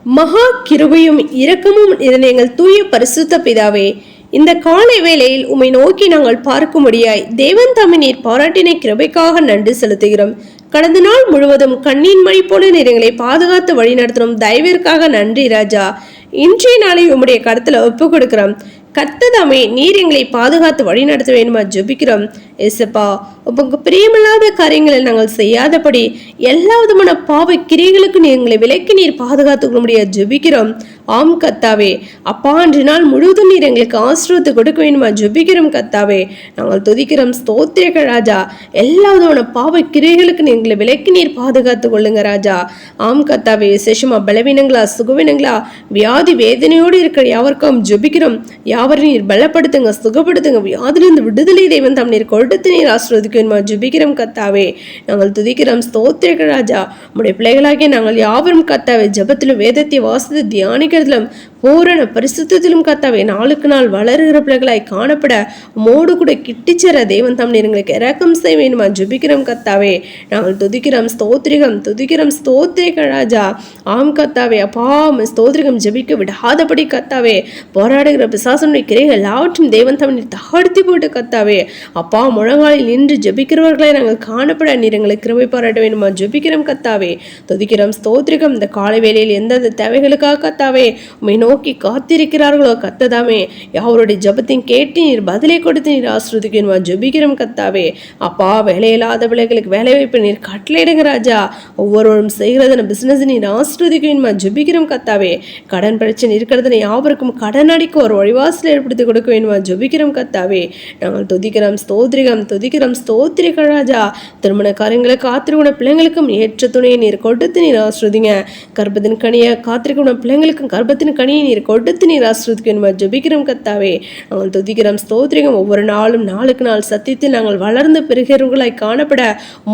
மகா கிருபையும் இரக்கமும் இதனை எங்கள் தூய பரிசுத்த பிதாவே, இந்த காலை வேளையில் உம்மை நோக்கி நாங்கள் பார்க்கும்படியாய் தேவன் தாமே நீர் பாராட்டின கிருபைக்காக நன்றி செலுத்துகிறோம். கடந்த நாள் முழுவதும் கண்ணீன் மழை போல நீர் எங்களை பாதுகாத்து வழி நடத்தணும் தயவிற்காக நன்றி ராஜா. இன்றைய நாளை உம்முடைய கருத்துல ஒப்பு கொடுக்கிறோம். கர்த்ததாமே நீர் எங்களை பாதுகாத்து வழி நடத்த வேணுமா ஜெபிக்கிறோம். ஏசப்பா, உங்க பிரியமில்லாத காரியங்களை நாங்கள் செய்யாதபடி எல்லா விதமான பாவ கிரியைகளுக்கு எங்களை விலக்கி நீர் பாதுகாத்துக்க முடியாது ஜெபிக்கிறோம். ஆம் கத்தாவே, அப்பா அன்று நாள் முழுவதும் நீர் எங்களுக்கு ஆசீர்வாதத்தை கொடுக்க வேணுமா ஜெபிக்கிறோம் கத்தாவே. நாங்கள் துதிக்கிறோம். ஸ்தோத்திரிக்க ராஜா. எல்லா விதமான பாவ கிரியைகளுக்கு எங்களை விலக்கி நீர் பாதுகாத்து கொள்ளுங்க ராஜா. ஆம் கத்தாவே, விசேஷமா பலவீனங்களா சுகவீனங்களா வியாதி வேதனையோடு இருக்கிற யாவருக்கும் ஜெபிக்கிறோம். யாவரையும் நீர் பலப்படுத்துங்க, சுகப்படுத்துங்க. வியாதிலிருந்து விடுதலை தேவன் தாம் நீர் கொடுத்து நீர் ஆசீர்வதிக்க வேணுமா ஜெபிக்கிறோம் கத்தாவே. நாங்கள் துதிக்கிறோம். ஸ்தோத்திரிக்க ராஜா. உம்முடைய பிள்ளைகளாகிய நாங்கள் யாவரும் கத்தாவே ஜெபத்திலும் வேதத்தை வாசித்து தியானிக்கிறதிலும் பூரண பரிசுத்திலும் கத்தாவே நாளுக்கு நாள் வளருகிற பிள்ளைகளாய் காணப்பட மோடு கூட கிட்டிச்சர தேவன் தாம் நீர் எங்களுக்கு இரக்கம் செய்ய வேணுமா ஜெபிக்கிறோம் கத்தாவே. நாங்கள் துதிக்கிறோம். ஸ்தோத்திரிகம் துதிக்கிறோம். ஸ்தோத்திரிக்க ராஜா. ஆம் கத்தாவே, அப்பா ஸ்தோத்திரிகம் ஜெபிக்க விடாதபடி கத்தாவே போராடுகிற பிசாசனுடைய கிரைகள் எல்லாவற்றும் தேவன் தாம் நீர் தகர்த்தி போட்டு கத்தாவே அப்பா முழங்காலில் நின்று ஜெபிக்கிறவர்களை நாங்கள் காணப்பட நீர் எங்களுக்கு கிருபை பாராட்ட வேணுமா ஜெபிக்கிறோம் கத்தாவே. துதிக்கிறோம். ஸ்தோத்திரிகம். இந்த காலை வேளையில் எந்தெந்த தேவைகளுக்காக கத்தாவே உம்மை நோக்கி காத்திருக்கிறார்களோ கத்ததாமே யாவருடைய ஜபத்தையும் கேட்டு நீர் பதிலை கொடுத்து நீர் ஆசீர்வதிக்கணுமா ஜெபிக்கிறோம் கத்தாவே. அப்பா, வேலையில்லாத பிள்ளைகளுக்கு வேலை வாய்ப்பு நீர் கட்டளையிடுங்க ராஜா. ஒவ்வொருவரும் செய்கிறதன பிசினஸ் நீர் ஆசீர்வதிக்கணுமா ஜெபிக்கிறோம் கத்தாவே. கடன் பிரச்சனை இருக்கிறதுன யாவருக்கும் கடன் அடிக்க ஒரு வழிவாசல் ஏற்படுத்தி கொடுக்க வேணுமா ஜெபிக்கிறோம் கத்தாவே. நாங்கள் துதிக்கிறோம். ஸ்தோத்திரிகம் துதிக்கிறோம். ஸ்தோத்திரிக்க ராஜா. திருமண காரியங்களை காத்திருக்கிற பிள்ளைங்களுக்கும் ஏற்ற துணையை நீர் கொடுத்து நீர் ஆசீர்வதிங்க. கர்ப்பத்தின் கனியை காத்திருக்கிற பிள்ளைங்களுக்கும் கர்ப்பத்தின் கனியை நீர் கொடுத்து நீர் ஆசீர்வதிக்கணுமா ஜெபிக்கிறோம் கத்தாவே. நாங்கள் துதிக்கிறோம். ஸ்தோத்திரிகம். ஒவ்வொரு நாளும் நாளுக்கு நாள் சத்தியத்தில் நாங்கள் வளர்ந்து பெறுகிறவர்களாய் காணப்பட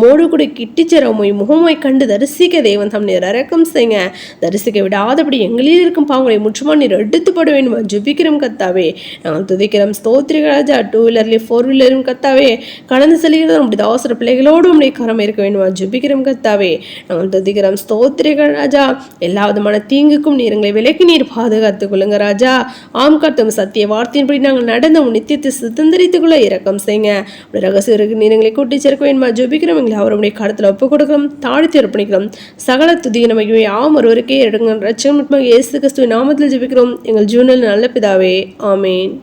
மோடு கூட கிட்டிச்சர உம்மை முகமாய் கண்டு தரிசிக்க தேவன் தாம் நீர் இரக்கம் செய்யுங்க. தரிசிக்க விடாதபடி எங்களில் இருக்கும் பாவங்களை முற்றுமா நீர் எடுத்து போட வேண்டுமா ஜெபிக்கிறோம் கத்தாவே. நாங்கள் துதிக்கிறோம். ஸ்தோத்திரிக ராஜா. 2 வீலர்லையும் 4 வீலரும் கத்தாவே கடந்து செல்கிறது நம்முடைய அவசர பிள்ளைகளோடு உம்முடைய கரம் இருக்க வேண்டுமா ஜெபிக்கிறோம் கத்தாவே. நாங்கள் துதிக்கிறோம். ஸ்தோத்திரிக ராஜா. எல்லா விதமான தீங்குக்கும் நீர் எங்களை விலக்கி நீர் பாதுகாத்துக் கொள்ளுங்க ராஜா. ஆம் கர்த்தம் சத்திய வார்த்தையின்படி நாங்கள் நடந்த நித்தியத்தை சுதந்திரித்துக் கொள்ள இரக்கம் செய்யுங்க. ரகசிய நீர் எங்களை கூட்டி சேர்க்க வேண்டுமா ஜெபிக்கிறோம். எங்களை அவருடைய கடத்தில் ஒப்புக் கொடுக்கிறோம், தாழ்த்தி அர்ப்பணிக்கிறோம். சகல துதியின் மகிமை ஆம் ஒருவருக்கே எடுங்க. ரட்சகர் இயேசு கிறிஸ்துவின் நாமத்தில் ஜெபிக்கிறோம் எங்கள் ஜீவனில் நல்ல பிதாவே. ஆமேன்.